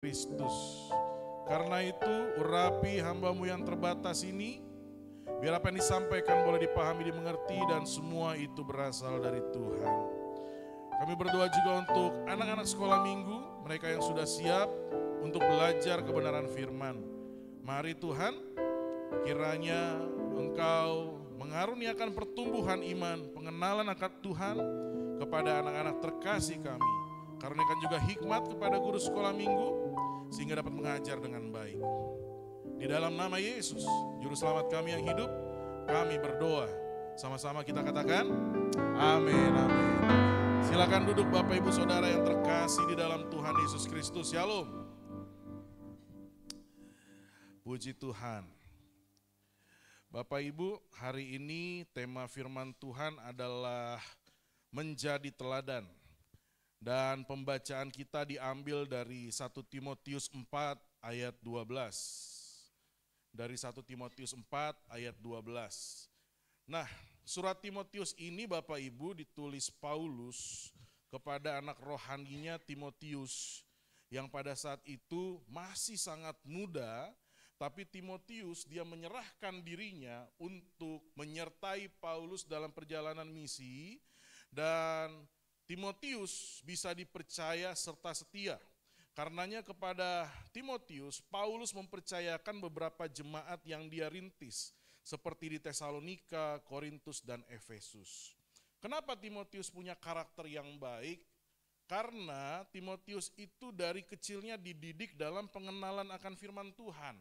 Kristus. Karena itu urapi hamba-Mu yang terbatas ini, biar apa yang disampaikan boleh dipahami, dimengerti, dan semua itu berasal dari Tuhan. Kami berdoa juga untuk anak-anak sekolah minggu, mereka yang sudah siap untuk belajar kebenaran firman. Mari Tuhan, kiranya Engkau mengaruniakan pertumbuhan iman, pengenalan akan Tuhan kepada anak-anak terkasih kami. Karuniakan juga hikmat kepada guru sekolah minggu, sehingga dapat mengajar dengan baik. Di dalam nama Yesus, Juru Selamat kami yang hidup, kami berdoa. Sama-sama kita katakan, amin, amin. Silakan duduk Bapak Ibu Saudara yang terkasih di dalam Tuhan Yesus Kristus. Shalom. Puji Tuhan. Bapak Ibu, hari ini tema firman Tuhan adalah menjadi teladan. Dan pembacaan kita diambil dari 1 Timotius 4 ayat 12. Dari 1 Timotius 4 ayat 12. Nah, surat Timotius ini Bapak Ibu ditulis Paulus kepada anak rohaninya Timotius yang pada saat itu masih sangat muda, tapi Timotius dia menyerahkan dirinya untuk menyertai Paulus dalam perjalanan misi, dan Timotius bisa dipercaya serta setia. Karenanya kepada Timotius, Paulus mempercayakan beberapa jemaat yang dia rintis, seperti di Tesalonika, Korintus, dan Efesus. Kenapa Timotius punya karakter yang baik? Karena Timotius itu dari kecilnya dididik dalam pengenalan akan firman Tuhan.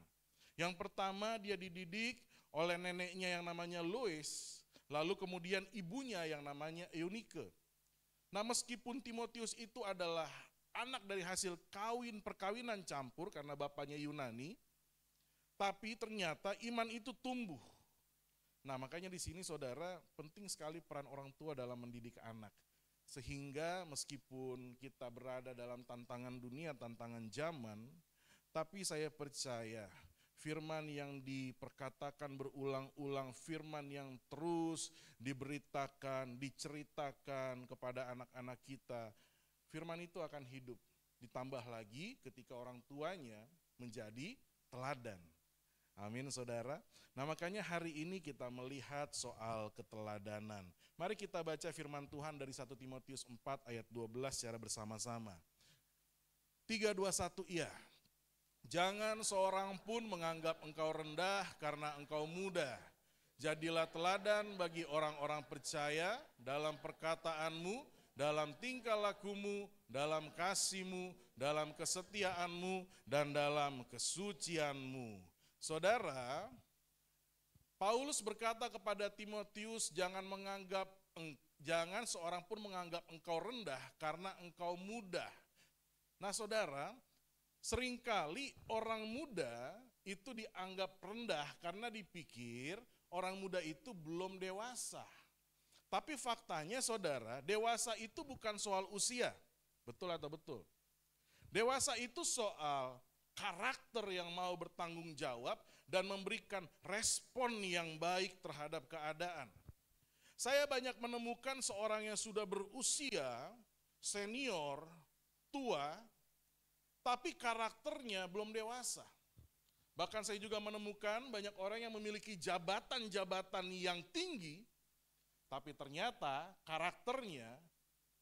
Yang pertama dia dididik oleh neneknya yang namanya Lois, lalu kemudian ibunya yang namanya Eunike. Nah, meskipun Timotius itu adalah anak dari hasil perkawinan campur karena bapaknya Yunani, tapi ternyata iman itu tumbuh. Nah, makanya di sini saudara, penting sekali peran orang tua dalam mendidik anak. Sehingga meskipun kita berada dalam tantangan dunia, tantangan zaman, tapi saya percaya firman yang diperkatakan berulang-ulang, firman yang terus diberitakan, diceritakan kepada anak-anak kita, firman itu akan hidup. Ditambah lagi ketika orang tuanya menjadi teladan. Amin saudara. Nah makanya hari ini kita melihat soal keteladanan. Mari kita baca firman Tuhan dari 1 Timotius 4 ayat 12 secara bersama-sama. 3, 2, 1, iya. Jangan seorang pun menganggap engkau rendah karena engkau muda. Jadilah teladan bagi orang-orang percaya dalam perkataanmu, dalam tingkah lakumu, dalam kasihmu, dalam kesetiaanmu, dan dalam kesucianmu. Saudara, Paulus berkata kepada Timotius, jangan seorang pun menganggap engkau rendah karena engkau muda. Nah saudara, seringkali orang muda itu dianggap rendah karena dipikir orang muda itu belum dewasa. Tapi faktanya saudara, dewasa itu bukan soal usia. Betul atau betul? Dewasa itu soal karakter yang mau bertanggung jawab dan memberikan respon yang baik terhadap keadaan. Saya banyak menemukan seorang yang sudah berusia, senior, tua, tapi karakternya belum dewasa. Bahkan saya juga menemukan banyak orang yang memiliki jabatan-jabatan yang tinggi, tapi ternyata karakternya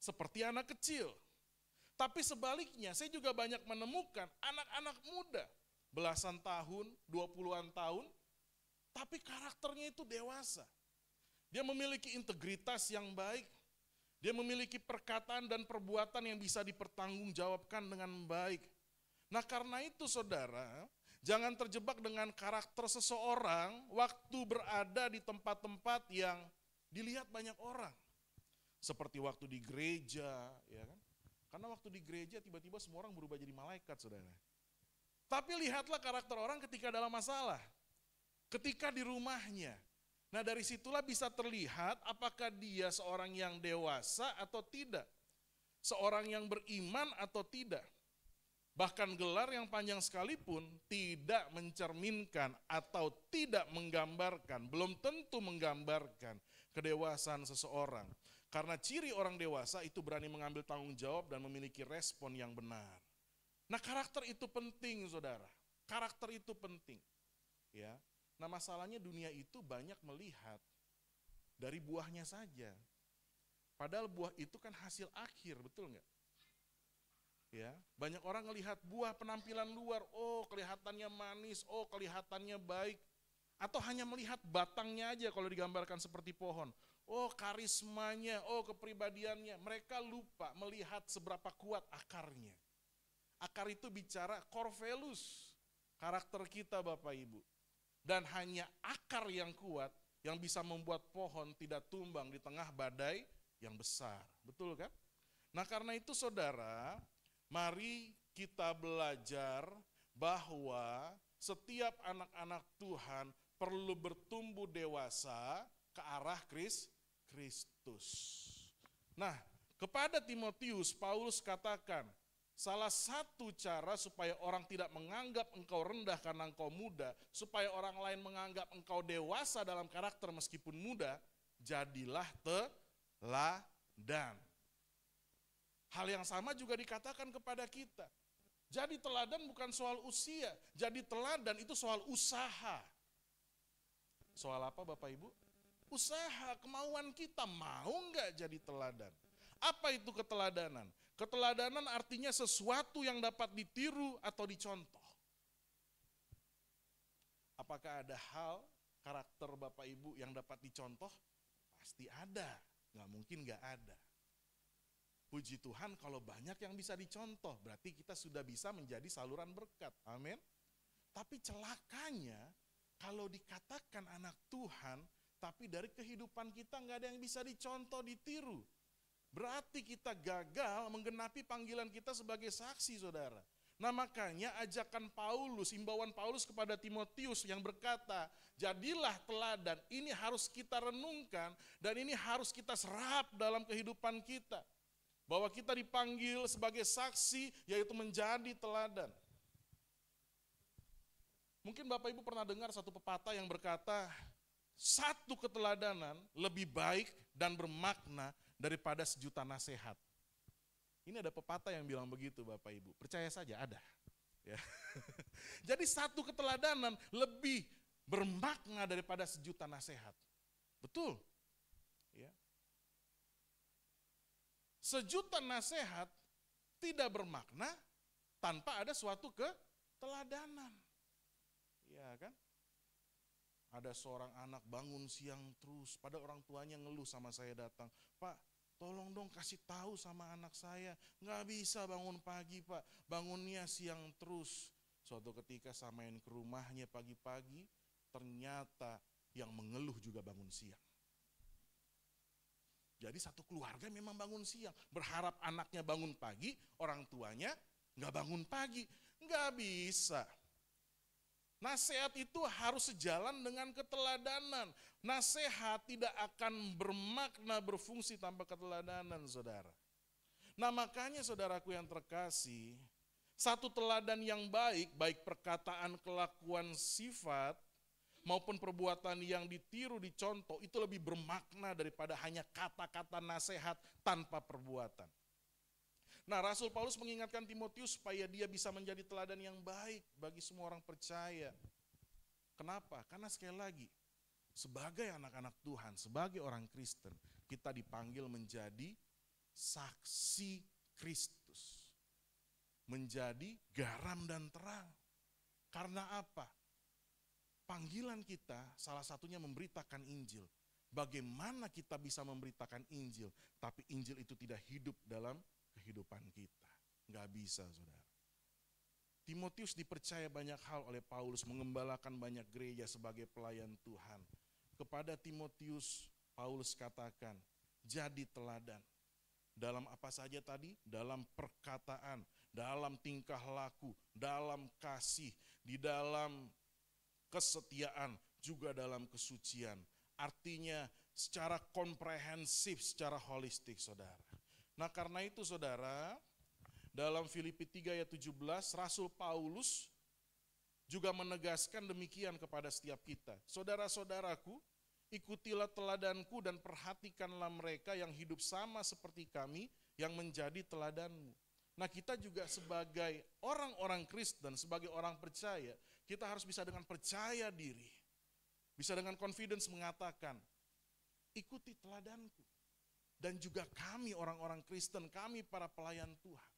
seperti anak kecil. Tapi sebaliknya saya juga banyak menemukan anak-anak muda, belasan tahun, 20-an tahun, tapi karakternya itu dewasa. Dia memiliki integritas yang baik, dia memiliki perkataan dan perbuatan yang bisa dipertanggungjawabkan dengan baik. Nah karena itu saudara, jangan terjebak dengan karakter seseorang waktu berada di tempat-tempat yang dilihat banyak orang. Seperti waktu di gereja, ya kan? Karena waktu di gereja tiba-tiba semua orang berubah jadi malaikat saudara. Tapi lihatlah karakter orang ketika dalam masalah, ketika di rumahnya. Nah dari situlah bisa terlihat apakah dia seorang yang dewasa atau tidak. Seorang yang beriman atau tidak. Bahkan gelar yang panjang sekalipun tidak mencerminkan atau tidak menggambarkan, belum tentu menggambarkan kedewasaan seseorang. Karena ciri orang dewasa itu berani mengambil tanggung jawab dan memiliki respon yang benar. Nah, karakter itu penting, saudara. Karakter itu penting. Ya. Nah, masalahnya dunia itu banyak melihat dari buahnya saja. Padahal buah itu kan hasil akhir, betul nggak? Ya, banyak orang melihat buah penampilan luar, oh kelihatannya manis, oh kelihatannya baik. Atau hanya melihat batangnya aja kalau digambarkan seperti pohon. Oh karismanya, oh kepribadiannya. Mereka lupa melihat seberapa kuat akarnya. Akar itu bicara core values, karakter kita Bapak Ibu. Dan hanya akar yang kuat yang bisa membuat pohon tidak tumbang di tengah badai yang besar. Betul kan? Nah karena itu saudara, mari kita belajar bahwa setiap anak-anak Tuhan perlu bertumbuh dewasa ke arah Kristus. Nah, kepada Timotius, Paulus katakan, salah satu cara supaya orang tidak menganggap engkau rendah karena engkau muda, supaya orang lain menganggap engkau dewasa dalam karakter meskipun muda, jadilah teladan. Hal yang sama juga dikatakan kepada kita. Jadi teladan bukan soal usia, jadi teladan itu soal usaha. Soal apa Bapak Ibu? Usaha, kemauan kita, mau nggak jadi teladan? Apa itu keteladanan? Keteladanan artinya sesuatu yang dapat ditiru atau dicontoh. Apakah ada hal karakter Bapak Ibu yang dapat dicontoh? Pasti ada, nggak mungkin nggak ada. Puji Tuhan kalau banyak yang bisa dicontoh, berarti kita sudah bisa menjadi saluran berkat, amin. Tapi celakanya kalau dikatakan anak Tuhan, tapi dari kehidupan kita nggak ada yang bisa dicontoh, ditiru. Berarti kita gagal menggenapi panggilan kita sebagai saksi, saudara. Nah makanya ajakan Paulus, imbauan Paulus kepada Timotius yang berkata, jadilah teladan, ini harus kita renungkan dan ini harus kita serap dalam kehidupan kita. Bahwa kita dipanggil sebagai saksi, yaitu menjadi teladan. Mungkin Bapak Ibu pernah dengar satu pepatah yang berkata, satu keteladanan lebih baik dan bermakna daripada sejuta nasihat. Ini ada pepatah yang bilang begitu Bapak Ibu, percaya saja ada. Ya. Jadi satu keteladanan lebih bermakna daripada sejuta nasihat. Betul. Ya. Sejuta nasihat tidak bermakna tanpa ada suatu keteladanan. Ya kan? Ada seorang anak bangun siang terus, pada orang tuanya ngeluh sama saya datang, Pak tolong dong kasih tahu sama anak saya, nggak bisa bangun pagi Pak, bangunnya siang terus. Suatu ketika saya main ke rumahnya pagi-pagi, ternyata yang mengeluh juga bangun siang. Jadi satu keluarga memang bangun siang, berharap anaknya bangun pagi, orang tuanya nggak bangun pagi, nggak bisa. Nasihat itu harus sejalan dengan keteladanan. Nasihat tidak akan bermakna berfungsi tanpa keteladanan, saudara. Nah makanya saudaraku yang terkasih, satu teladan yang baik, baik perkataan, kelakuan, sifat, maupun perbuatan yang ditiru, dicontoh, itu lebih bermakna daripada hanya kata-kata nasihat tanpa perbuatan. Nah, Rasul Paulus mengingatkan Timotius supaya dia bisa menjadi teladan yang baik bagi semua orang percaya. Kenapa? Karena sekali lagi, sebagai anak-anak Tuhan, sebagai orang Kristen, kita dipanggil menjadi saksi Kristus. Menjadi garam dan terang. Karena apa? Panggilan kita salah satunya memberitakan Injil. Bagaimana kita bisa memberitakan Injil, tapi Injil itu tidak hidup dalam kehidupan kita. Nggak bisa, saudara. Timotius dipercaya banyak hal oleh Paulus, mengembalakan banyak gereja sebagai pelayan Tuhan. Kepada Timotius, Paulus katakan, jadi teladan. Dalam apa saja tadi? Dalam perkataan, dalam tingkah laku, dalam kasih, di dalam kesetiaan, juga dalam kesucian. Artinya secara komprehensif, secara holistik, saudara. Nah karena itu saudara, dalam Filipi 3 ayat 17, Rasul Paulus juga menegaskan demikian kepada setiap kita. Saudara-saudaraku, ikutilah teladanku dan perhatikanlah mereka yang hidup sama seperti kami yang menjadi teladanmu. Nah, kita juga sebagai orang-orang Kristen, sebagai orang percaya, kita harus bisa dengan percaya diri, bisa dengan confidence mengatakan, ikuti teladanku. Dan juga kami orang-orang Kristen, kami para pelayan Tuhan.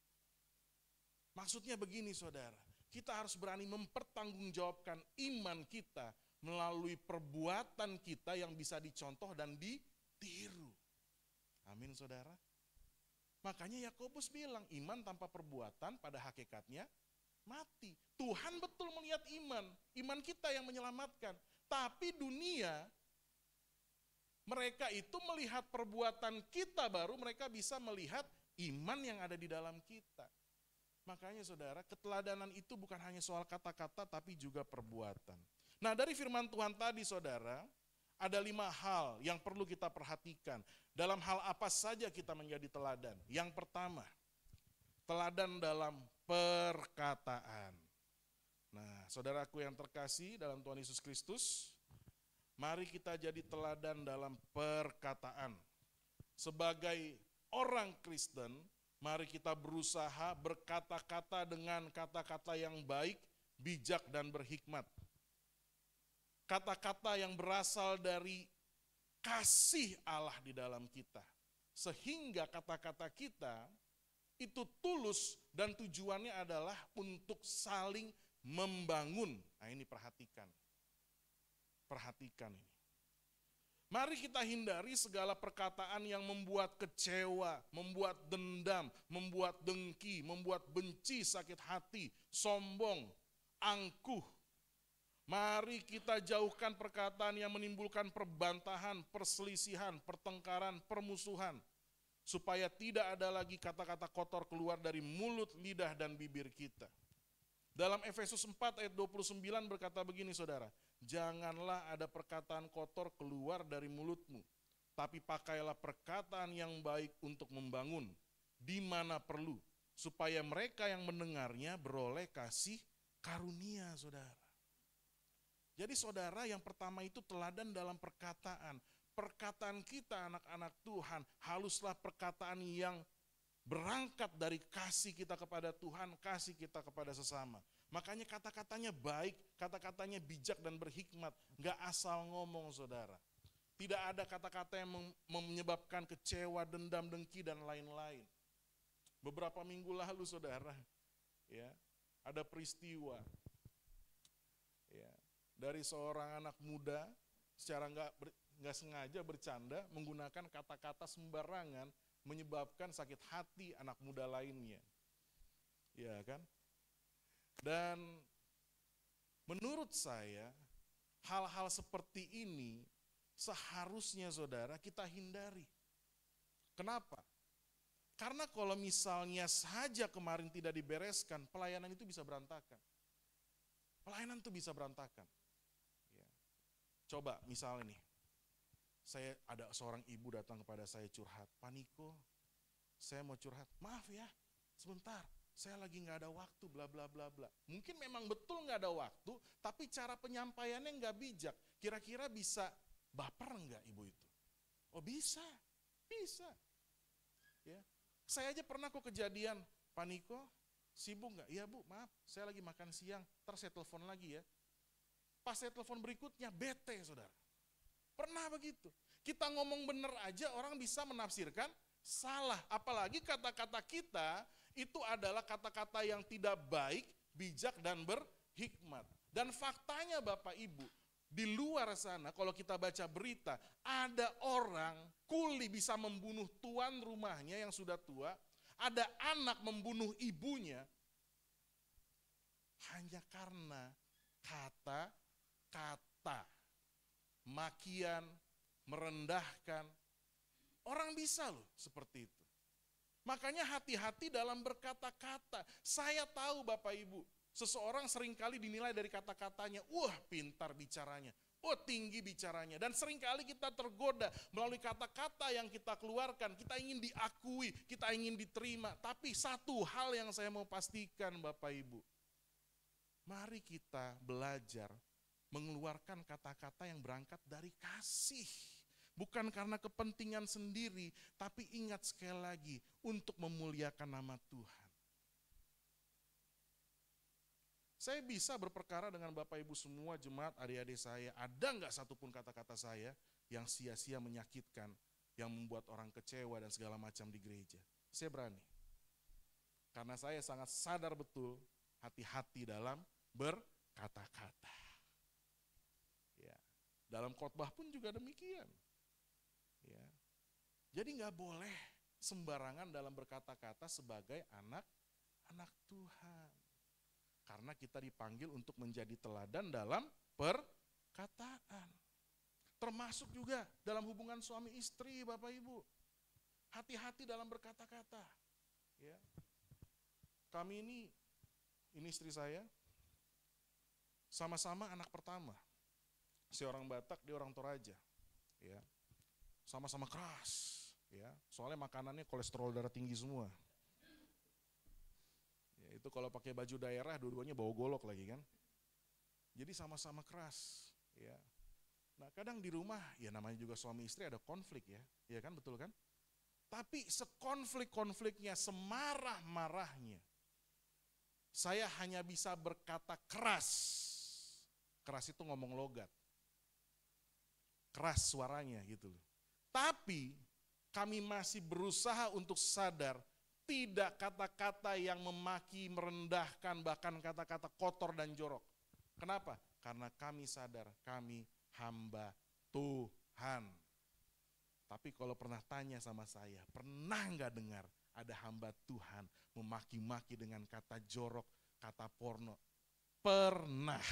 Maksudnya begini saudara, kita harus berani mempertanggungjawabkan iman kita melalui perbuatan kita yang bisa dicontoh dan ditiru. Amin saudara. Makanya Yakobus bilang, iman tanpa perbuatan pada hakikatnya mati. Tuhan betul melihat iman kita yang menyelamatkan. Tapi dunia, mereka itu melihat perbuatan kita baru mereka bisa melihat iman yang ada di dalam kita. Makanya saudara, keteladanan itu bukan hanya soal kata-kata tapi juga perbuatan. Nah, dari firman Tuhan tadi saudara, ada 5 hal yang perlu kita perhatikan. Dalam hal apa saja kita menjadi teladan? Yang pertama, teladan dalam perkataan. Nah, saudaraku yang terkasih dalam Tuhan Yesus Kristus, mari kita jadi teladan dalam perkataan. Sebagai orang Kristen, mari kita berusaha berkata-kata dengan kata-kata yang baik, bijak, dan berhikmat. Kata-kata yang berasal dari kasih Allah di dalam kita. Sehingga kata-kata kita itu tulus dan tujuannya adalah untuk saling membangun. Nah ini perhatikan. Perhatikan ini. Mari kita hindari segala perkataan yang membuat kecewa, membuat dendam, membuat dengki, membuat benci, sakit hati, sombong, angkuh. Mari kita jauhkan perkataan yang menimbulkan perbantahan, perselisihan, pertengkaran, permusuhan. Supaya tidak ada lagi kata-kata kotor keluar dari mulut, lidah, dan bibir kita. Dalam Efesus 4 ayat 29 berkata begini saudara, janganlah ada perkataan kotor keluar dari mulutmu, tapi pakailah perkataan yang baik untuk membangun, di mana perlu, supaya mereka yang mendengarnya beroleh kasih karunia saudara. Jadi saudara, yang pertama itu teladan dalam perkataan. Perkataan kita anak-anak Tuhan haruslah perkataan yang berangkat dari kasih kita kepada Tuhan, kasih kita kepada sesama. Makanya kata-katanya baik, kata-katanya bijak dan berhikmat. Gak asal ngomong saudara. Tidak ada kata-kata yang menyebabkan kecewa, dendam, dengki, dan lain-lain. Beberapa minggu lalu saudara, ya, ada peristiwa. Ya, dari seorang anak muda secara nggak sengaja bercanda menggunakan kata-kata sembarangan menyebabkan sakit hati anak muda lainnya. Ya kan? Dan menurut saya hal-hal seperti ini seharusnya saudara kita hindari. Kenapa? Karena kalau misalnya saja kemarin tidak dibereskan, pelayanan itu bisa berantakan. Pelayanan itu bisa berantakan. Ya. Coba misalnya nih, saya ada seorang ibu datang kepada saya curhat, Pak Niko, saya mau curhat, maaf ya, sebentar, saya lagi nggak ada waktu, bla bla bla bla. Mungkin memang betul nggak ada waktu, tapi cara penyampaiannya nggak bijak. Kira-kira bisa baper nggak ibu itu? Oh bisa, bisa. Ya, saya aja pernah kok kejadian, Pak Niko, sibuk nggak? Iya bu, maaf, saya lagi makan siang, ntar saya telepon lagi ya. Pas saya telepon berikutnya, bete saudara. Pernah begitu. Kita ngomong bener aja orang bisa menafsirkan salah. Apalagi kata-kata kita itu adalah kata-kata yang tidak baik, bijak, dan berhikmat. Dan faktanya Bapak Ibu, di luar sana kalau kita baca berita, ada orang kuli bisa membunuh tuan rumahnya yang sudah tua, ada anak membunuh ibunya, hanya karena kata-kata, makian, merendahkan. Orang bisa loh seperti itu. Makanya hati-hati dalam berkata-kata. Saya tahu Bapak Ibu, seseorang seringkali dinilai dari kata-katanya, wah pintar bicaranya, wah tinggi bicaranya. Dan seringkali kita tergoda melalui kata-kata yang kita keluarkan. Kita ingin diakui, kita ingin diterima. Tapi satu hal yang saya mau pastikan Bapak Ibu, mari kita belajar mengeluarkan kata-kata yang berangkat dari kasih. Bukan karena kepentingan sendiri, tapi ingat sekali lagi, untuk memuliakan nama Tuhan. Saya bisa berperkara dengan Bapak Ibu semua jemaat adik-adik saya. Ada nggak satupun kata-kata saya yang sia-sia menyakitkan, yang membuat orang kecewa dan segala macam di gereja. Saya berani. Karena saya sangat sadar betul hati-hati dalam berkata-kata. Ya. Dalam khotbah pun juga demikian. Ya. Jadi nggak boleh sembarangan dalam berkata-kata sebagai anak Tuhan. Karena kita dipanggil untuk menjadi teladan dalam perkataan. Termasuk juga dalam hubungan suami istri, Bapak Ibu. Hati-hati dalam berkata-kata. Ya. Kami ini istri saya, sama-sama anak pertama. Saya orang Batak, dia orang Toraja. Ya. Sama-sama keras. Ya. Soalnya makanannya kolesterol darah tinggi semua. Itu kalau pakai baju daerah dua-duanya bawa golok lagi kan. Jadi sama-sama keras, ya. Nah, kadang di rumah ya namanya juga suami istri ada konflik ya. Iya kan, betul kan? Tapi sekonflik-konfliknya, semarah-marahnya, saya hanya bisa berkata keras. Keras itu ngomong logat. Keras suaranya gitu loh. Tapi kami masih berusaha untuk sadar tidak kata-kata yang memaki, merendahkan, bahkan kata-kata kotor dan jorok. Kenapa? Karena kami sadar kami hamba Tuhan. Tapi kalau pernah tanya sama saya, pernah nggak dengar ada hamba Tuhan memaki-maki dengan kata jorok, kata porno? Pernah.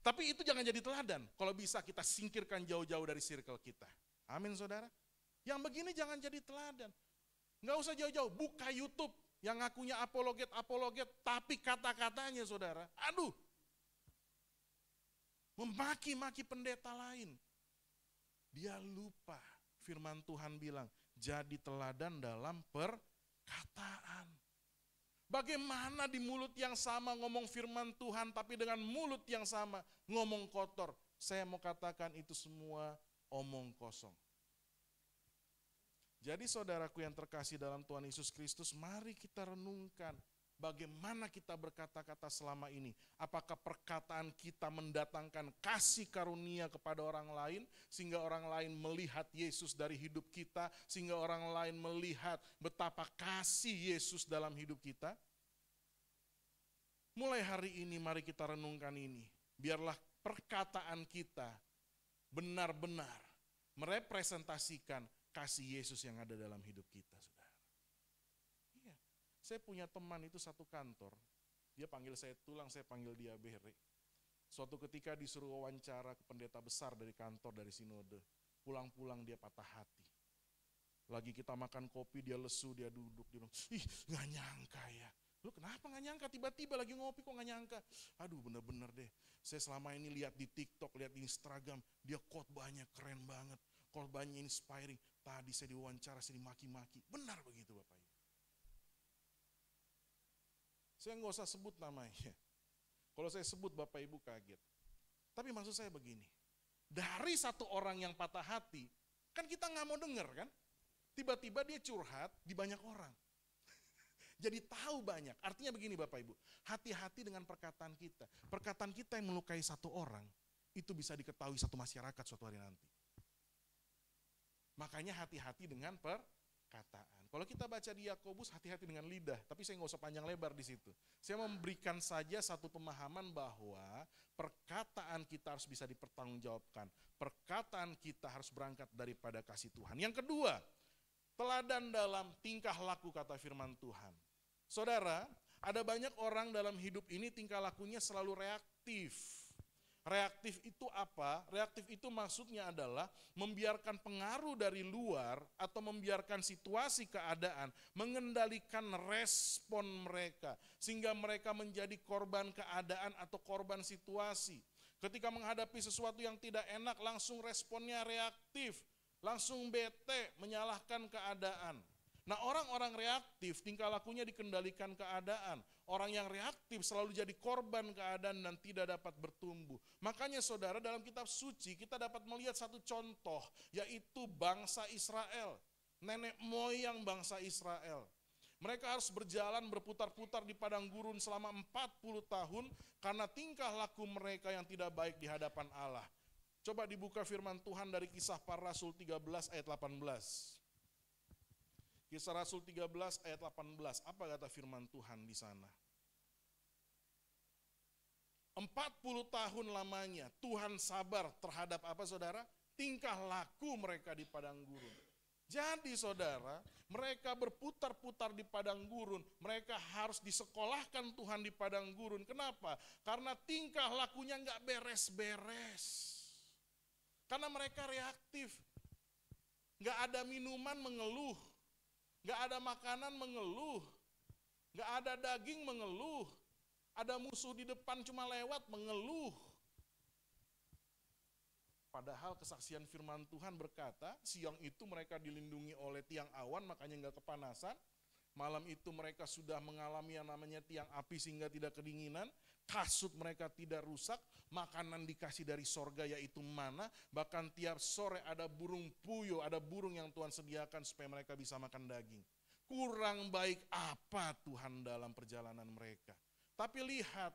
Tapi itu jangan jadi teladan. Kalau bisa kita singkirkan jauh-jauh dari circle kita. Amin saudara. Yang begini jangan jadi teladan. Nggak usah jauh-jauh, buka YouTube yang ngakunya apologet, tapi kata-katanya saudara, aduh, memaki-maki pendeta lain. Dia lupa firman Tuhan bilang, jadi teladan dalam perkataan. Bagaimana di mulut yang sama ngomong firman Tuhan, tapi dengan mulut yang sama ngomong kotor. Saya mau katakan itu semua omong kosong. Jadi saudaraku yang terkasih dalam Tuhan Yesus Kristus, mari kita renungkan bagaimana kita berkata-kata selama ini. Apakah perkataan kita mendatangkan kasih karunia kepada orang lain, sehingga orang lain melihat Yesus dari hidup kita, sehingga orang lain melihat betapa kasih Yesus dalam hidup kita? Mulai hari ini mari kita renungkan ini. Biarlah perkataan kita benar-benar merepresentasikan kasih Yesus yang ada dalam hidup kita, saudara. Iya, saya punya teman itu satu kantor. Dia panggil saya Tulang, saya panggil dia Bere. Suatu ketika disuruh wawancara ke pendeta besar dari kantor, dari sinode. Pulang-pulang dia patah hati. Lagi kita makan kopi, dia lesu, dia duduk. Dia bilang, ih gak nyangka ya. Lu kenapa gak nyangka? Tiba-tiba lagi ngopi kok gak nyangka? Aduh bener-bener deh. Saya selama ini lihat di TikTok, lihat di Instagram. Dia khotbahnya keren banget. Khotbahnya inspiring. Tadi saya diwawancara, saya dimaki-maki. Benar begitu Bapak Ibu. Saya nggak usah sebut namanya. Kalau saya sebut Bapak Ibu kaget. Tapi maksud saya begini. Dari satu orang yang patah hati, kan kita nggak mau dengar kan? Tiba-tiba dia curhat di banyak orang. Jadi tahu banyak. Artinya begini Bapak Ibu. Hati-hati dengan perkataan kita. Perkataan kita yang melukai satu orang, itu bisa diketahui satu masyarakat suatu hari nanti. Makanya hati-hati dengan perkataan. Kalau kita baca di Yakobus, hati-hati dengan lidah. Tapi saya nggak usah panjang lebar di situ. Saya memberikan saja satu pemahaman bahwa perkataan kita harus bisa dipertanggungjawabkan. Perkataan kita harus berangkat daripada kasih Tuhan. Yang kedua, teladan dalam tingkah laku kata firman Tuhan. Saudara, ada banyak orang dalam hidup ini tingkah lakunya selalu reaktif. Reaktif itu apa? Reaktif itu maksudnya adalah membiarkan pengaruh dari luar atau membiarkan situasi keadaan mengendalikan respon mereka. Sehingga mereka menjadi korban keadaan atau korban situasi. Ketika menghadapi sesuatu yang tidak enak langsung responnya reaktif. Langsung bete menyalahkan keadaan. Nah orang-orang reaktif tingkah lakunya dikendalikan keadaan. Orang yang reaktif selalu jadi korban keadaan dan tidak dapat bertumbuh. Makanya saudara dalam kitab suci kita dapat melihat satu contoh. Yaitu bangsa Israel. Nenek moyang bangsa Israel. Mereka harus berjalan berputar-putar di padang gurun selama 40 tahun karena tingkah laku mereka yang tidak baik di hadapan Allah. Coba dibuka firman Tuhan dari Kisah Para Rasul 13 ayat 18. Kisah Rasul 13 ayat 18. Apa kata firman Tuhan di sana? 40 tahun lamanya Tuhan sabar terhadap apa saudara? Tingkah laku mereka di padang gurun. Jadi saudara, mereka berputar-putar di padang gurun, mereka harus disekolahkan Tuhan di padang gurun. Kenapa? Karena tingkah lakunya nggak beres-beres. Karena mereka reaktif. Nggak ada minuman mengeluh, nggak ada makanan mengeluh, nggak ada daging mengeluh, ada musuh di depan cuma lewat mengeluh. Padahal kesaksian firman Tuhan berkata, siang itu mereka dilindungi oleh tiang awan, makanya nggak kepanasan. Malam itu mereka sudah mengalami yang namanya tiang api sehingga tidak kedinginan. Kasut mereka tidak rusak, makanan dikasih dari sorga yaitu mana. Bahkan tiap sore ada burung puyuh, ada burung yang Tuhan sediakan supaya mereka bisa makan daging. Kurang baik apa Tuhan dalam perjalanan mereka. Tapi lihat,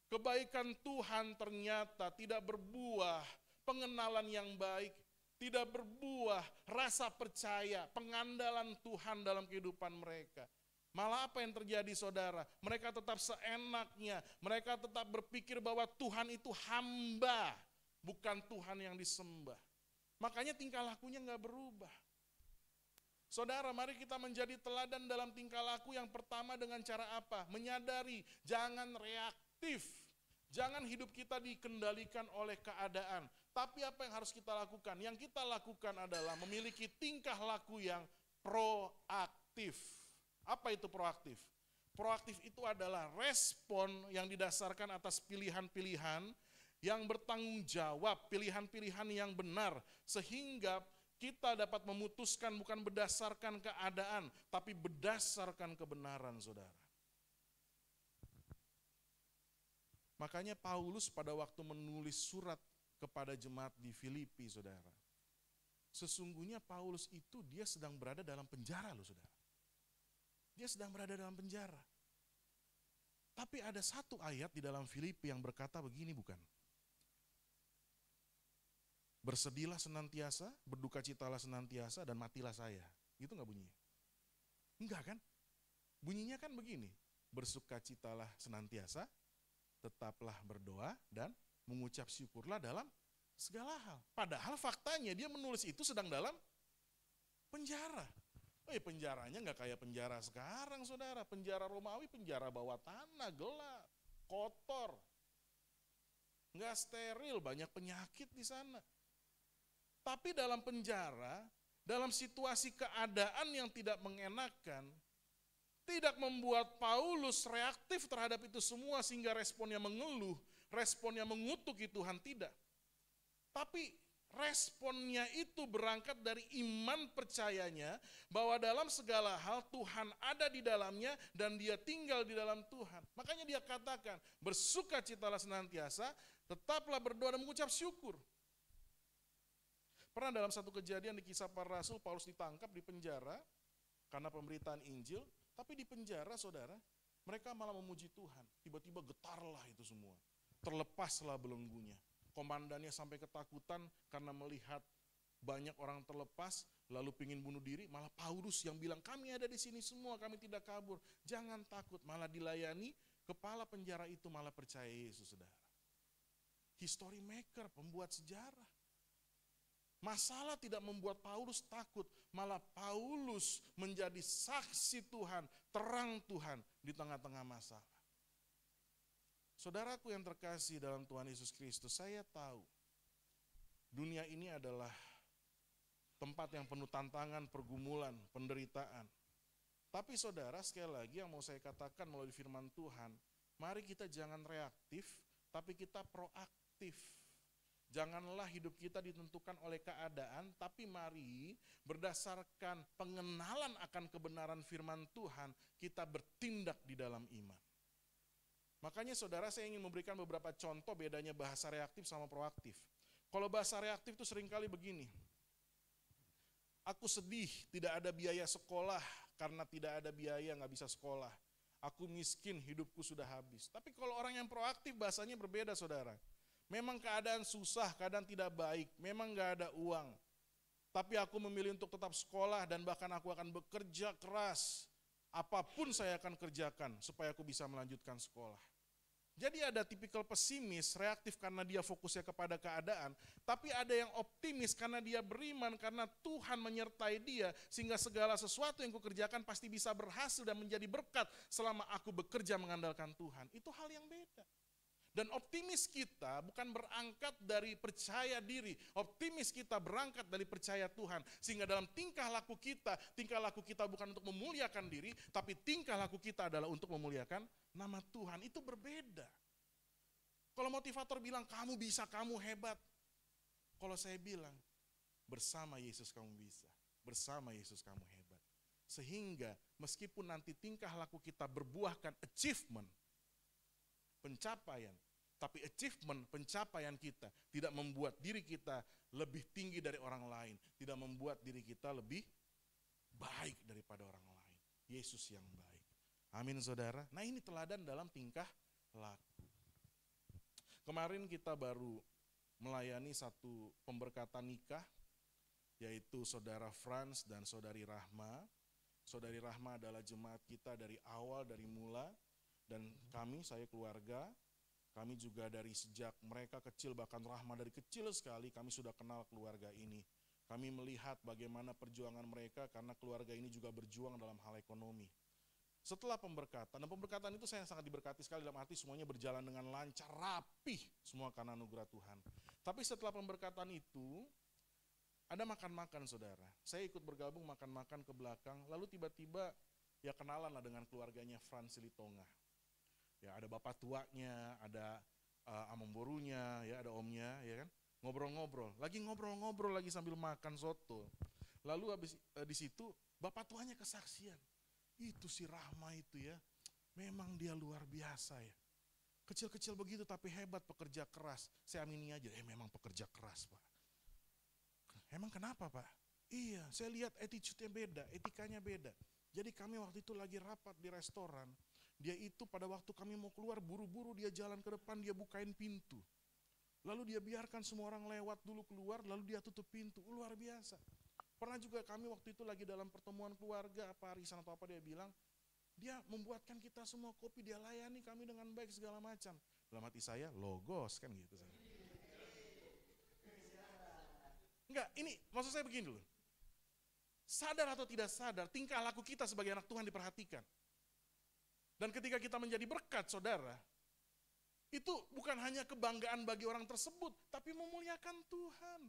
kebaikan Tuhan ternyata tidak berbuah pengenalan yang baik, tidak berbuah rasa percaya, pengandalan Tuhan dalam kehidupan mereka. Malah apa yang terjadi saudara? Mereka tetap seenaknya, mereka tetap berpikir bahwa Tuhan itu hamba, bukan Tuhan yang disembah. Makanya tingkah lakunya gak berubah. Saudara, mari kita menjadi teladan dalam tingkah laku. Yang pertama dengan cara apa? Menyadari, jangan reaktif. Jangan hidup kita dikendalikan oleh keadaan. Tapi apa yang harus kita lakukan? Yang kita lakukan adalah memiliki tingkah laku yang proaktif. Apa itu proaktif? Proaktif itu adalah respon yang didasarkan atas pilihan-pilihan yang bertanggung jawab, pilihan-pilihan yang benar. Sehingga kita dapat memutuskan bukan berdasarkan keadaan, tapi berdasarkan kebenaran, saudara. Makanya Paulus pada waktu menulis surat kepada jemaat di Filipi, saudara. Sesungguhnya Paulus itu dia sedang berada dalam penjara loh, saudara. Dia sedang berada dalam penjara. Tapi ada satu ayat di dalam Filipi yang berkata begini, bukan? Bersedihlah senantiasa, berdukacitalah senantiasa, dan matilah saya. Gitu gak bunyinya? Enggak kan? Bunyinya kan begini, bersukacitalah senantiasa, tetaplah berdoa, dan mengucap syukurlah dalam segala hal. Padahal faktanya dia menulis itu sedang dalam penjara. Penjaranya gak kayak penjara sekarang, saudara. Penjara Romawi, penjara bawah tanah, gelap, kotor, gak steril, banyak penyakit di sana. Tapi dalam penjara, dalam situasi keadaan yang tidak mengenakan, tidak membuat Paulus reaktif terhadap itu semua sehingga responnya mengeluh, responnya mengutuki Tuhan, tidak. Tapi responnya itu berangkat dari iman percayanya bahwa dalam segala hal Tuhan ada di dalamnya dan dia tinggal di dalam Tuhan. Makanya dia katakan, bersukacitalah senantiasa, tetaplah berdoa dan mengucap syukur. Pernah dalam satu kejadian di Kisah Para Rasul, Paulus ditangkap di penjara karena pemberitaan Injil, tapi di penjara, saudara, mereka malah memuji Tuhan. Tiba-tiba getarlah itu semua, terlepaslah belenggunya. Komandannya sampai ketakutan karena melihat banyak orang terlepas, lalu pingin bunuh diri. Malah Paulus yang bilang, kami ada di sini semua, kami tidak kabur. Jangan takut, malah dilayani. Kepala penjara itu malah percaya Yesus, saudara. History maker, pembuat sejarah. Masalah tidak membuat Paulus takut, malah Paulus menjadi saksi Tuhan, terang Tuhan di tengah-tengah masalah. Saudaraku yang terkasih dalam Tuhan Yesus Kristus, saya tahu dunia ini adalah tempat yang penuh tantangan, pergumulan, penderitaan. Tapi saudara, sekali lagi yang mau saya katakan melalui firman Tuhan, mari kita jangan reaktif, tapi kita proaktif. Janganlah hidup kita ditentukan oleh keadaan, tapi mari berdasarkan pengenalan akan kebenaran firman Tuhan, kita bertindak di dalam iman. Makanya saudara, saya ingin memberikan beberapa contoh bedanya bahasa reaktif sama proaktif. Kalau bahasa reaktif itu seringkali begini, aku sedih tidak ada biaya sekolah karena tidak ada biaya nggak bisa sekolah. Aku miskin, hidupku sudah habis. Tapi kalau orang yang proaktif bahasanya berbeda saudara. Memang keadaan susah, keadaan tidak baik, memang nggak ada uang. Tapi aku memilih untuk tetap sekolah dan bahkan aku akan bekerja keras. Apapun saya akan kerjakan supaya aku bisa melanjutkan sekolah. Jadi ada tipikal pesimis, reaktif karena dia fokusnya kepada keadaan. Tapi ada yang optimis karena dia beriman, karena Tuhan menyertai dia. Sehingga segala sesuatu yang kukerjakan pasti bisa berhasil dan menjadi berkat selama aku bekerja mengandalkan Tuhan. Itu hal yang beda. Dan optimis kita bukan berangkat dari percaya diri. Optimis kita berangkat dari percaya Tuhan. Sehingga dalam tingkah laku kita bukan untuk memuliakan diri, tapi tingkah laku kita adalah untuk memuliakan nama Tuhan. Itu berbeda. Kalau motivator bilang kamu bisa, kamu hebat. Kalau saya bilang bersama Yesus kamu bisa. Bersama Yesus kamu hebat. Sehingga meskipun nanti tingkah laku kita berbuahkan achievement, pencapaian, tapi achievement, pencapaian kita tidak membuat diri kita lebih tinggi dari orang lain, tidak membuat diri kita lebih baik daripada orang lain. Yesus yang baik. Amin saudara. Nah ini teladan dalam tingkah laku. Kemarin kita baru melayani satu pemberkatan nikah, yaitu saudara Frans dan saudari Rahma. Saudari Rahma adalah jemaat kita dari awal, dari mula. Dan kami, saya keluarga, kami juga dari sejak mereka kecil, bahkan Rahma dari kecil sekali, kami sudah kenal keluarga ini. Kami melihat bagaimana perjuangan mereka karena keluarga ini juga berjuang dalam hal ekonomi. Setelah pemberkatan, dan pemberkatan itu saya sangat diberkati sekali dalam arti semuanya berjalan dengan lancar, rapih, semua karena anugerah Tuhan. Tapi setelah pemberkatan itu, ada makan-makan saudara. Saya ikut bergabung makan-makan ke belakang, lalu tiba-tiba ya kenalan lah dengan keluarganya Frans Silitonga. Ya ada bapak tuanya, ada amemborunya, ya ada omnya, ya kan, ngobrol-ngobrol, lagi sambil makan soto. Lalu habis di situ bapak tuanya kesaksian, itu si Rahma itu ya, memang dia luar biasa ya, kecil-kecil begitu tapi hebat, pekerja keras. Saya amini aja, memang pekerja keras pak. Emang kenapa pak? Iya, saya lihat attitude-nya beda, etikanya beda. Jadi kami waktu itu lagi rapat di restoran. Dia itu pada waktu kami mau keluar buru-buru dia jalan ke depan, dia bukain pintu. Lalu dia biarkan semua orang lewat dulu keluar, lalu dia tutup pintu. Luar biasa. Pernah juga kami waktu itu lagi dalam pertemuan keluarga, apa arisan atau apa, dia bilang, dia membuatkan kita semua kopi, dia layani kami dengan baik segala macam. Dalam hati saya, logos kan gitu. Enggak, ini maksud saya begini dulu. Sadar atau tidak sadar, tingkah laku kita sebagai anak Tuhan diperhatikan. Dan ketika kita menjadi berkat, saudara, itu bukan hanya kebanggaan bagi orang tersebut, tapi memuliakan Tuhan.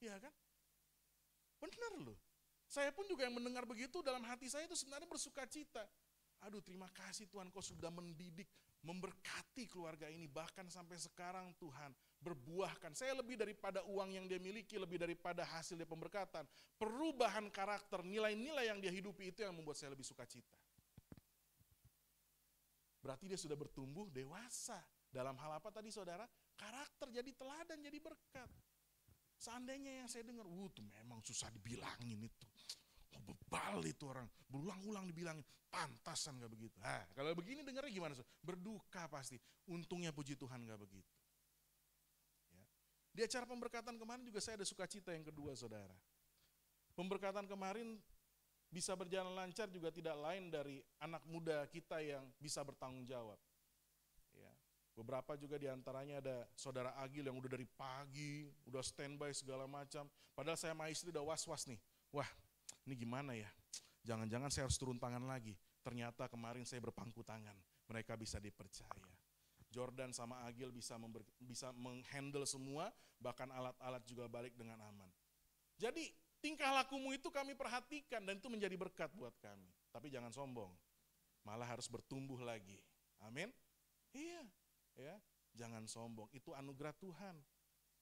Iya kan? Benar loh. Saya pun juga yang mendengar begitu, dalam hati saya itu sebenarnya bersuka cita. Aduh, terima kasih Tuhan, kau sudah mendidik, memberkati keluarga ini, bahkan sampai sekarang Tuhan berbuahkan. Saya lebih daripada uang yang dia miliki, lebih daripada hasil dia pemberkatan. Perubahan karakter, nilai-nilai yang dia hidupi itu yang membuat saya lebih suka cita. Berarti dia sudah bertumbuh dewasa. Dalam hal apa tadi saudara? Karakter, jadi teladan, jadi berkat. Seandainya yang saya dengar, tuh memang susah dibilangin itu. Bebal itu orang, berulang-ulang dibilangin, pantasan gak begitu. Kalau begini dengarnya gimana? Berduka pasti, untungnya puji Tuhan gak begitu. Ya. Di acara pemberkatan kemarin juga saya ada sukacita yang kedua saudara. Pemberkatan kemarin bisa berjalan lancar juga tidak lain dari anak muda kita yang bisa bertanggung jawab. Ya. Beberapa juga diantaranya ada saudara Agil yang udah dari pagi, udah standby segala macam. Padahal saya sama istri udah was-was nih, wah ini gimana ya, jangan-jangan saya harus turun tangan lagi. Ternyata kemarin saya berpangku tangan, mereka bisa dipercaya. Jordan sama Agil bisa menghandle semua, bahkan alat-alat juga balik dengan aman. Jadi tingkah lakumu itu kami perhatikan dan itu menjadi berkat buat kami. Tapi jangan sombong, malah harus bertumbuh lagi. Amin. Iya, ya, jangan sombong, itu anugerah Tuhan.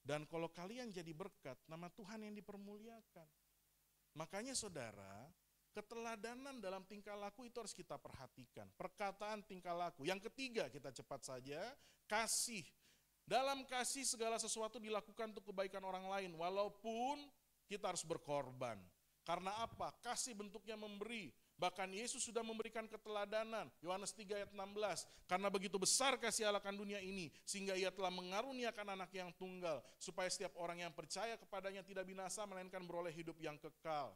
Dan kalau kalian jadi berkat, nama Tuhan yang dipermuliakan. Makanya saudara, keteladanan dalam tingkah laku itu harus kita perhatikan. Perkataan tingkah laku. Yang ketiga, kita cepat saja, kasih. Dalam kasih segala sesuatu dilakukan untuk kebaikan orang lain, walaupun kita harus berkorban. Karena apa? Kasih bentuknya memberi. Bahkan Yesus sudah memberikan keteladanan. Yohanes 3 ayat 16. Karena begitu besar kasih Allah akan dunia ini, sehingga ia telah mengaruniakan anak yang tunggal, supaya setiap orang yang percaya kepadanya tidak binasa, melainkan beroleh hidup yang kekal.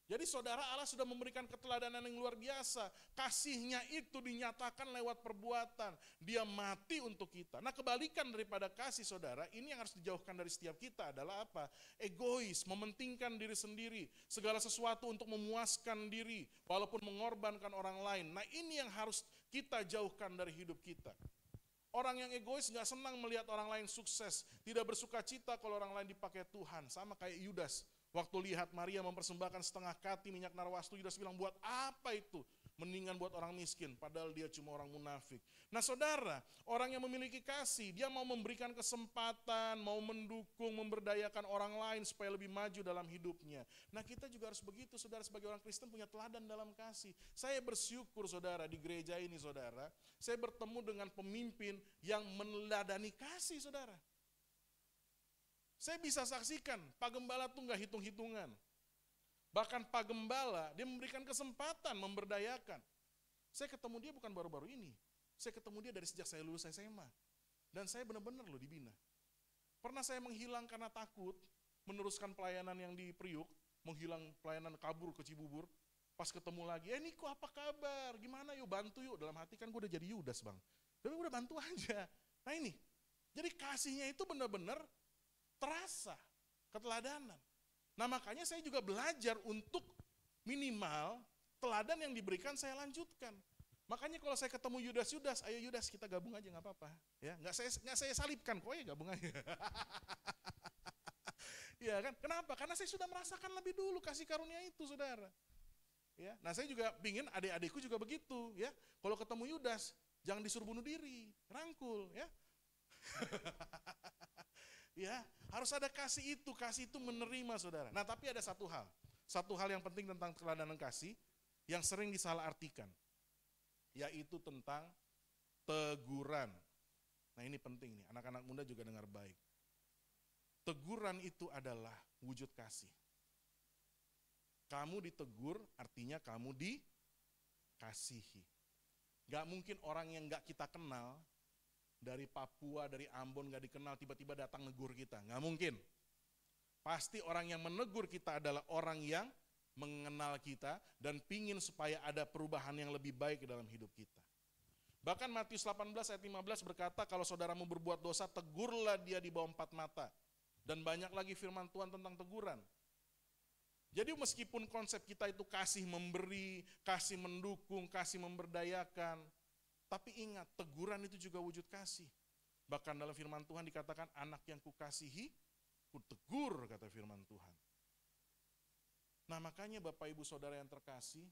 Jadi saudara, Allah sudah memberikan keteladanan yang luar biasa. Kasihnya itu dinyatakan lewat perbuatan. Dia mati untuk kita. Nah, kebalikan daripada kasih saudara, ini yang harus dijauhkan dari setiap kita adalah apa? Egois, mementingkan diri sendiri. Segala sesuatu untuk memuaskan diri, walaupun mengorbankan orang lain. Nah, ini yang harus kita jauhkan dari hidup kita. Orang yang egois gak senang melihat orang lain sukses. Tidak bersuka cita kalau orang lain dipakai Tuhan. Sama kayak Yudas. Waktu lihat Maria mempersembahkan setengah kati minyak narwastu, Yudas bilang, buat apa itu? Mendingan buat orang miskin, padahal dia cuma orang munafik. Nah saudara, orang yang memiliki kasih, dia mau memberikan kesempatan, mau mendukung, memberdayakan orang lain supaya lebih maju dalam hidupnya. Nah kita juga harus begitu saudara, sebagai orang Kristen punya teladan dalam kasih. Saya bersyukur saudara, di gereja ini saudara, saya bertemu dengan pemimpin yang meneladani kasih saudara. Saya bisa saksikan, Pak Gembala tuh gak hitung-hitungan. Bahkan Pak Gembala, dia memberikan kesempatan, memberdayakan. Saya ketemu dia bukan baru-baru ini. Saya ketemu dia dari sejak saya lulus SMA. Dan saya benar-benar loh dibina. Pernah saya menghilang karena takut, meneruskan pelayanan yang di Priuk, menghilang pelayanan kabur ke Cibubur. Pas ketemu lagi, Niko apa kabar? Gimana yuk, bantu yuk. Dalam hati kan gue udah jadi Yudas bang. Tapi udah bantu aja. Nah ini, jadi kasihnya itu benar-benar terasa, keteladanan. Nah makanya saya juga belajar untuk minimal teladan yang diberikan saya lanjutkan. Makanya kalau saya ketemu Yudas, ayo Yudas kita gabung aja nggak apa-apa. Ya, nggak saya salibkan, kok ya gabung aja. Ya kan? Kenapa? Karena saya sudah merasakan lebih dulu kasih karunia itu, saudara. Ya, nah saya juga pingin adik-adikku juga begitu. Ya, kalau ketemu Yudas, jangan disuruh bunuh diri, rangkul, ya. Ya, harus ada kasih itu menerima saudara. Nah tapi ada satu hal yang penting tentang keteladanan kasih yang sering disalahartikan, yaitu tentang teguran. Nah ini penting nih, anak-anak muda juga dengar baik. Teguran itu adalah wujud kasih. Kamu ditegur artinya kamu dikasihi. Gak mungkin orang yang gak kita kenal, dari Papua, dari Ambon gak dikenal, tiba-tiba datang negur kita. Gak mungkin. Pasti orang yang menegur kita adalah orang yang mengenal kita dan pingin supaya ada perubahan yang lebih baik dalam hidup kita. Bahkan Matius 18 ayat 15 berkata, kalau saudaramu berbuat dosa, tegurlah dia di bawah 4 mata. Dan banyak lagi firman Tuhan tentang teguran. Jadi meskipun konsep kita itu kasih memberi, kasih mendukung, kasih memberdayakan, tapi ingat, teguran itu juga wujud kasih. Bahkan dalam firman Tuhan dikatakan, anak yang kukasihi, kutegur, kata firman Tuhan. Nah makanya Bapak Ibu Saudara yang terkasih,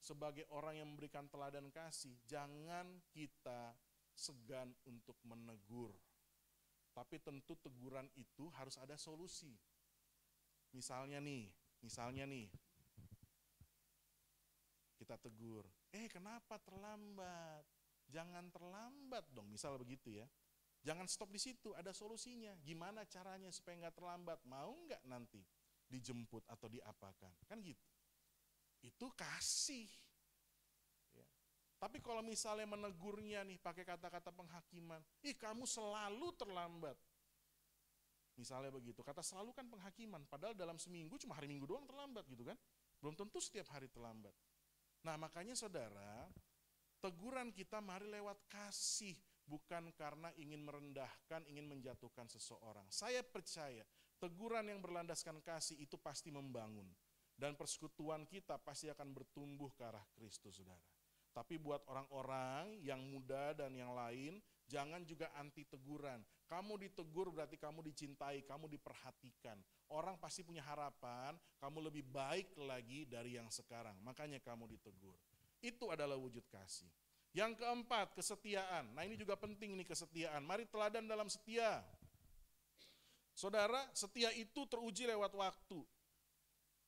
sebagai orang yang memberikan teladan kasih, jangan kita segan untuk menegur. Tapi tentu teguran itu harus ada solusi. Misalnya nih, kita tegur, kenapa terlambat? Jangan terlambat dong, misal begitu ya. Jangan stop di situ, ada solusinya. Gimana caranya supaya nggak terlambat? Mau nggak nanti dijemput atau diapakan? Kan gitu. Itu kasih. Ya. Tapi kalau misalnya menegurnya nih pakai kata-kata penghakiman, kamu selalu terlambat. Misalnya begitu, kata selalu kan penghakiman, padahal dalam seminggu cuma hari Minggu doang terlambat gitu kan. Belum tentu setiap hari terlambat. Nah makanya saudara, teguran kita mari lewat kasih, bukan karena ingin merendahkan, ingin menjatuhkan seseorang. Saya percaya teguran yang berlandaskan kasih itu pasti membangun. Dan persekutuan kita pasti akan bertumbuh ke arah Kristus, saudara. Tapi buat orang-orang yang muda dan yang lain, jangan juga anti teguran. Kamu ditegur berarti kamu dicintai, kamu diperhatikan. Orang pasti punya harapan, kamu lebih baik lagi dari yang sekarang. Makanya kamu ditegur. Itu adalah wujud kasih. Yang keempat, kesetiaan. Nah ini juga penting nih kesetiaan. Mari teladan dalam setia. Saudara, setia itu teruji lewat waktu.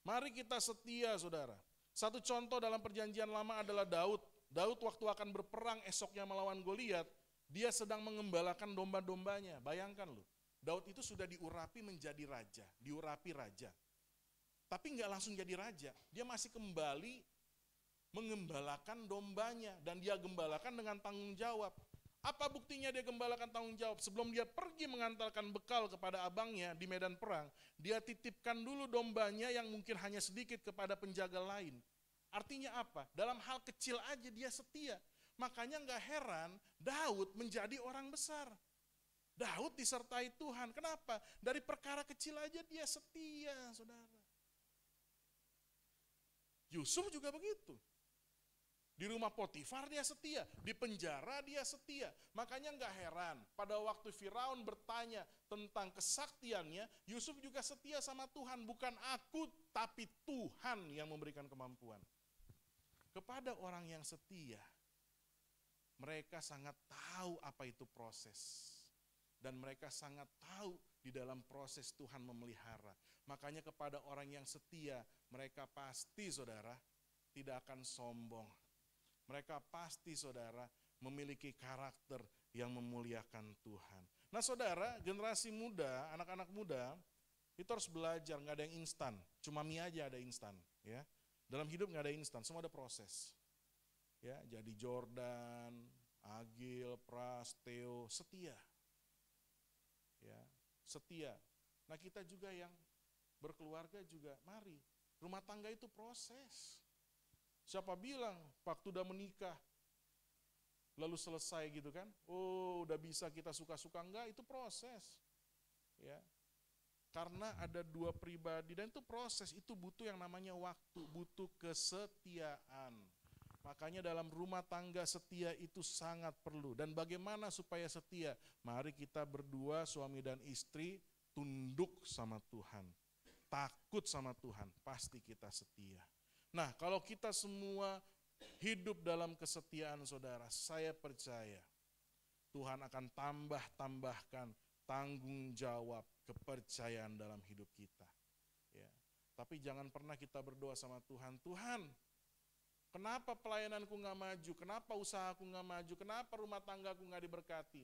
Mari kita setia saudara. Satu contoh dalam perjanjian lama adalah Daud. Daud waktu akan berperang esoknya melawan Goliat, dia sedang mengembalakan domba-dombanya. Bayangkan loh, Daud itu sudah diurapi menjadi raja, diurapi raja. Tapi nggak langsung jadi raja. Dia masih kembali mengembalakan dombanya. Dan dia gembalakan dengan tanggung jawab. Apa buktinya dia gembalakan tanggung jawab? Sebelum dia pergi mengantarkan bekal kepada abangnya di medan perang, dia titipkan dulu dombanya yang mungkin hanya sedikit kepada penjaga lain. Artinya apa? Dalam hal kecil aja dia setia. Makanya nggak heran Daud menjadi orang besar. Daud disertai Tuhan. Kenapa? Dari perkara kecil aja dia setia, saudara. Yusuf juga begitu. Di rumah Potifar dia setia, di penjara dia setia. Makanya nggak heran pada waktu Firaun bertanya tentang kesaktiannya, Yusuf juga setia sama Tuhan. Bukan aku, tapi Tuhan yang memberikan kemampuan. Kepada orang yang setia, mereka sangat tahu apa itu proses. Dan mereka sangat tahu di dalam proses Tuhan memelihara. Makanya kepada orang yang setia, mereka pasti, saudara, tidak akan sombong. Mereka pasti, saudara, memiliki karakter yang memuliakan Tuhan. Nah, saudara, generasi muda, anak-anak muda, itu harus belajar, nggak ada yang instan. Cuma mie aja ada instan, ya. Dalam hidup nggak ada instan, semua ada proses. Ya, jadi Jordan, Agil, Pras, Theo, setia. Ya, setia. Nah, kita juga yang berkeluarga juga, mari. Rumah tangga itu proses. Siapa bilang waktu udah menikah lalu selesai gitu kan? Oh, udah bisa kita suka-suka, enggak, itu proses. Ya. Karena ada dua pribadi dan itu proses, itu butuh yang namanya waktu, butuh kesetiaan. Makanya dalam rumah tangga setia itu sangat perlu. Dan bagaimana supaya setia? Mari kita berdua suami dan istri tunduk sama Tuhan. Takut sama Tuhan, pasti kita setia. Nah, kalau kita semua hidup dalam kesetiaan, saudara, saya percaya Tuhan akan tambahkan tanggung jawab, kepercayaan dalam hidup kita. Ya. Tapi jangan pernah kita berdoa sama Tuhan, Tuhan, kenapa pelayananku gak maju, kenapa usahaku gak maju, kenapa rumah tanggaku gak diberkati.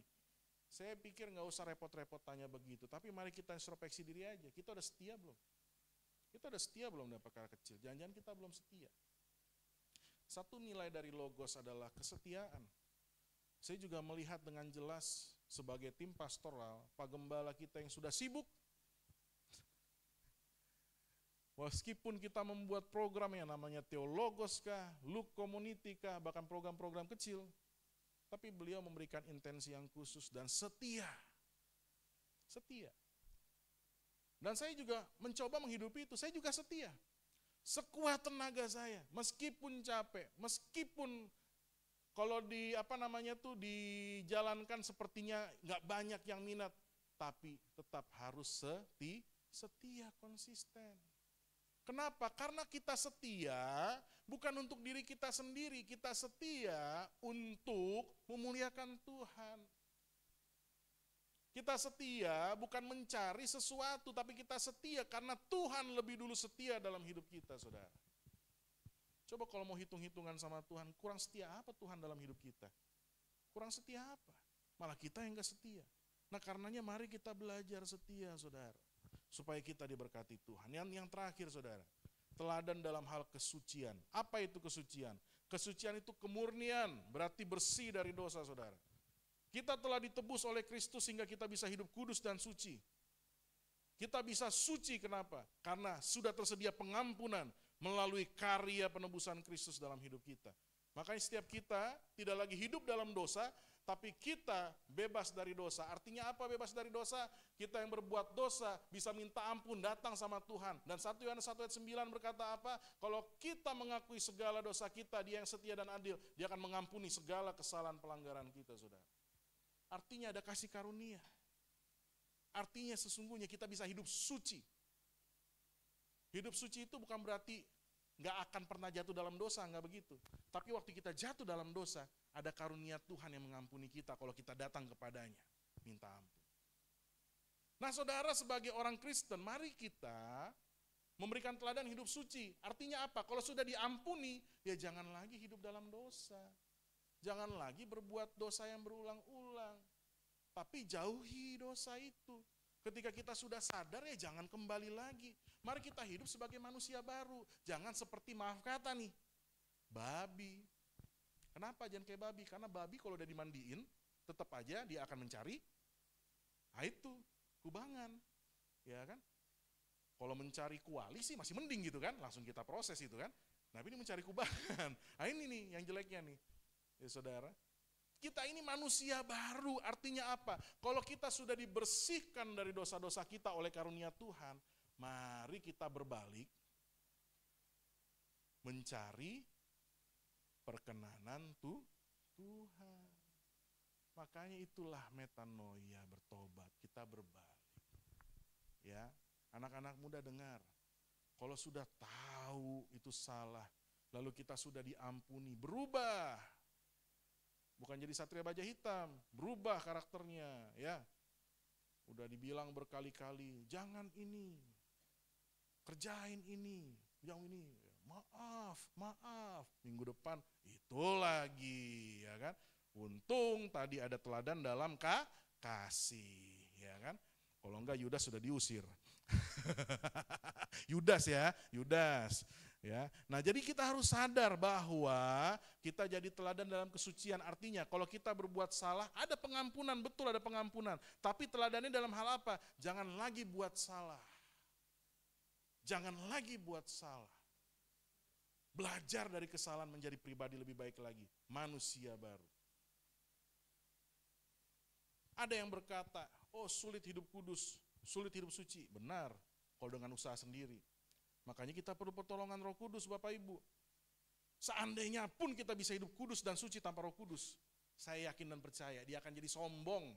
Saya pikir gak usah repot-repot tanya begitu, tapi mari kita introspeksi diri aja, kita udah setia belum? Kita udah setia belum dalam perkara kecil? Jangan-jangan kita belum setia. Satu nilai dari Logos adalah kesetiaan. Saya juga melihat dengan jelas sebagai tim pastoral, Pak Gembala kita yang sudah sibuk. Meskipun kita membuat program yang namanya Theologos kah, Look Community kah, bahkan program-program kecil, tapi beliau memberikan intensi yang khusus dan setia. Setia. Dan saya juga mencoba menghidupi itu, saya juga setia. Sekuat tenaga saya, meskipun capek, meskipun kalau dijalankan sepertinya nggak banyak yang minat, tapi tetap harus setia, konsisten. Kenapa? Karena kita setia bukan untuk diri kita sendiri, kita setia untuk memuliakan Tuhan. Kita setia bukan mencari sesuatu, tapi kita setia karena Tuhan lebih dulu setia dalam hidup kita, saudara. Coba kalau mau hitung-hitungan sama Tuhan, kurang setia apa Tuhan dalam hidup kita? Kurang setia apa? Malah kita yang gak setia. Nah, karenanya mari kita belajar setia, saudara. Supaya kita diberkati Tuhan. Yang terakhir, saudara, teladan dalam hal kesucian. Apa itu kesucian? Kesucian itu kemurnian, berarti bersih dari dosa, saudara. Kita telah ditebus oleh Kristus sehingga kita bisa hidup kudus dan suci. Kita bisa suci, kenapa? Karena sudah tersedia pengampunan melalui karya penebusan Kristus dalam hidup kita. Makanya setiap kita tidak lagi hidup dalam dosa, tapi kita bebas dari dosa. Artinya apa bebas dari dosa? Kita yang berbuat dosa bisa minta ampun, datang sama Tuhan. Dan 1 Yohanes 1 ayat 9 berkata apa? Kalau kita mengakui segala dosa kita, Dia yang setia dan adil, Dia akan mengampuni segala kesalahan pelanggaran kita, saudara. Artinya ada kasih karunia. Artinya sesungguhnya kita bisa hidup suci. Hidup suci itu bukan berarti gak akan pernah jatuh dalam dosa, gak begitu. Tapi waktu kita jatuh dalam dosa, ada karunia Tuhan yang mengampuni kita kalau kita datang kepadanya, minta ampun. Nah, saudara, sebagai orang Kristen, mari kita memberikan teladan hidup suci. Artinya apa? Kalau sudah diampuni, ya jangan lagi hidup dalam dosa. Jangan lagi berbuat dosa yang berulang-ulang. Tapi jauhi dosa itu. Ketika kita sudah sadar ya jangan kembali lagi. Mari kita hidup sebagai manusia baru. Jangan seperti, maaf kata nih, babi. Kenapa jangan kayak babi? Karena babi kalau udah dimandiin, tetap aja dia akan mencari, itu, kubangan. Ya kan? Kalau mencari kuali sih masih mending gitu kan, langsung kita proses itu kan. Nah ini mencari kubangan. Nah ini nih yang jeleknya nih. Ya saudara, kita ini manusia baru, artinya apa? Kalau kita sudah dibersihkan dari dosa-dosa kita oleh karunia Tuhan, mari kita berbalik, mencari perkenanan Tuhan. Makanya itulah metanoia, bertobat, kita berbalik. Ya, anak-anak muda dengar, kalau sudah tahu itu salah, lalu kita sudah diampuni, berubah. Bukan jadi satria baja hitam, berubah karakternya, ya. Udah dibilang berkali-kali, jangan ini, kerjain ini, yang ini, maaf, minggu depan itu lagi, ya kan. Untung tadi ada teladan dalam kasih, ya kan. Kalau enggak Yudas sudah diusir. Yudas. Ya, nah jadi kita harus sadar bahwa kita jadi teladan dalam kesucian. Artinya kalau kita berbuat salah ada pengampunan, betul ada pengampunan. Tapi teladannya dalam hal apa? Jangan lagi buat salah. Jangan lagi buat salah. Belajar dari kesalahan menjadi pribadi lebih baik lagi. Manusia baru. Ada yang berkata, oh sulit hidup kudus, sulit hidup suci. Benar, kalau dengan usaha sendiri. Makanya kita perlu pertolongan Roh Kudus, Bapak Ibu. Seandainya pun kita bisa hidup kudus dan suci tanpa Roh Kudus, saya yakin dan percaya dia akan jadi sombong.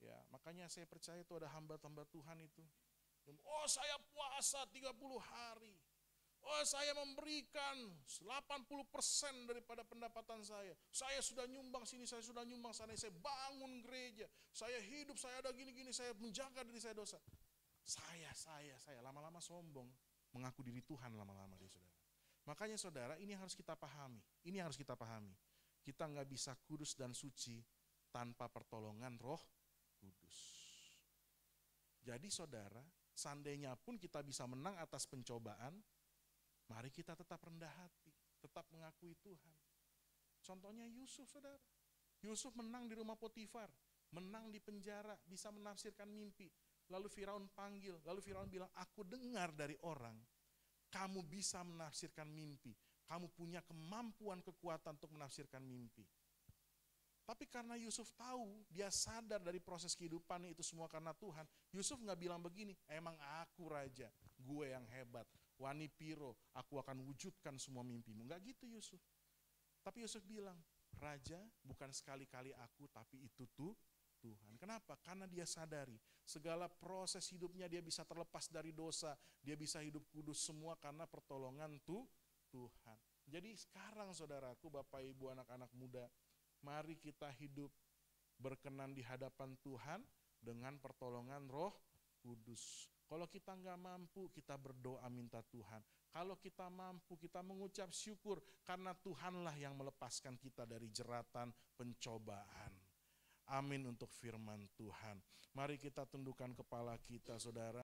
Ya, makanya saya percaya itu ada hamba-hamba Tuhan itu. Oh, saya puasa 30 hari. Oh, saya memberikan 80% daripada pendapatan saya. Saya sudah nyumbang sini, saya sudah nyumbang sana, saya bangun gereja. Saya hidup, saya ada gini-gini, saya menjaga diri saya dosa. Saya, lama-lama sombong, mengaku diri Tuhan lama-lama dia saudara. Makanya saudara, ini harus kita pahami, Kita nggak bisa kudus dan suci tanpa pertolongan Roh Kudus. Jadi saudara, seandainya pun kita bisa menang atas pencobaan, mari kita tetap rendah hati, tetap mengakui Tuhan. Contohnya Yusuf saudara. Yusuf menang di rumah Potifar, menang di penjara, bisa menafsirkan mimpi. Lalu Firaun panggil, lalu Firaun bilang, aku dengar dari orang, kamu bisa menafsirkan mimpi. Kamu punya kemampuan, kekuatan untuk menafsirkan mimpi. Tapi karena Yusuf tahu, dia sadar dari proses kehidupannya itu semua karena Tuhan. Yusuf gak bilang begini, emang aku raja, gue yang hebat. Wani Piro, aku akan wujudkan semua mimpimu. Gak gitu Yusuf. Tapi Yusuf bilang, raja bukan sekali-kali aku, tapi itu tuh Tuhan. Kenapa? Karena dia sadari segala proses hidupnya dia bisa terlepas dari dosa, dia bisa hidup kudus semua karena pertolongan Tuhan. Jadi sekarang saudaraku, Bapak Ibu, anak-anak muda, mari kita hidup berkenan di hadapan Tuhan dengan pertolongan Roh Kudus. Kalau kita nggak mampu, kita berdoa minta Tuhan. Kalau kita mampu, kita mengucap syukur karena Tuhanlah yang melepaskan kita dari jeratan pencobaan. Amin untuk firman Tuhan. Mari kita tundukkan kepala kita saudara.